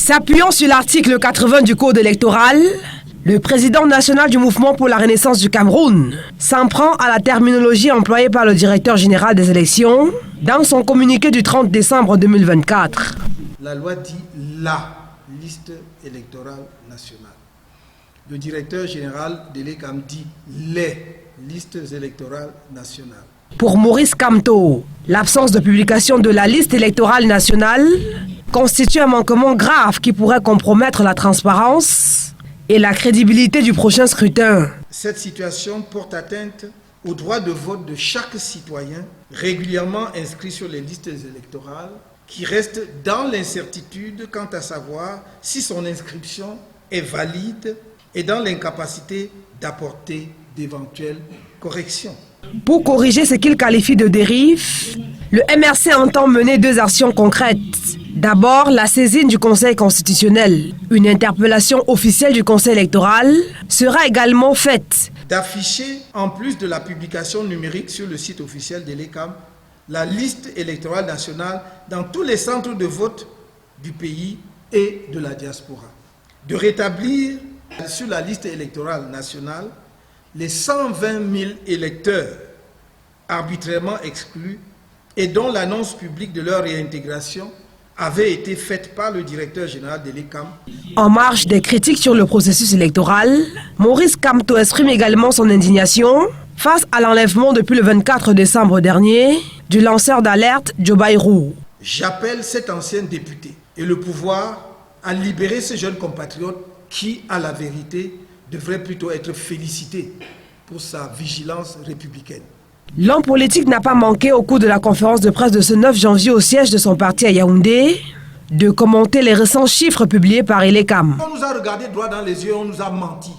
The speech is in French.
S'appuyant sur l'article 80 du Code électoral, le président national du Mouvement pour la Renaissance du Cameroun s'en prend à la terminologie employée par le directeur général des élections dans son communiqué du 30 décembre 2024. La loi dit la liste électorale nationale. Le directeur général de l'ECAM dit les listes électorales nationales. Pour Maurice Kamto, l'absence de publication de la liste électorale nationale constitue un manquement grave qui pourrait compromettre la transparence et la crédibilité du prochain scrutin. Cette situation porte atteinte au droit de vote de chaque citoyen régulièrement inscrit sur les listes électorales qui reste dans l'incertitude quant à savoir si son inscription est valide et dans l'incapacité d'apporter d'éventuelles corrections. Pour corriger ce qu'il qualifie de dérive, le MRC entend mener 2 actions concrètes. D'abord, la saisine du Conseil constitutionnel. Une interpellation officielle du Conseil électoral sera également faite. D'afficher, en plus de la publication numérique sur le site officiel de l'ECAM, la liste électorale nationale dans tous les centres de vote du pays et de la diaspora. De rétablir sur la liste électorale nationale les 120 000 électeurs arbitrairement exclus et dont l'annonce publique de leur réintégration avait été faite par le directeur général de l'ECAM. En marge des critiques sur le processus électoral, Maurice Kamto exprime également son indignation face à l'enlèvement depuis le 24 décembre dernier du lanceur d'alerte Joe Bayrou. J'appelle cet ancien député et le pouvoir à libérer ce jeune compatriote qui, à la vérité, devrait plutôt être félicité pour sa vigilance républicaine. L'homme politique n'a pas manqué au cours de la conférence de presse de ce 9 janvier au siège de son parti à Yaoundé de commenter les récents chiffres publiés par l'ECAM. On nous a regardé droit dans les yeux, on nous a menti.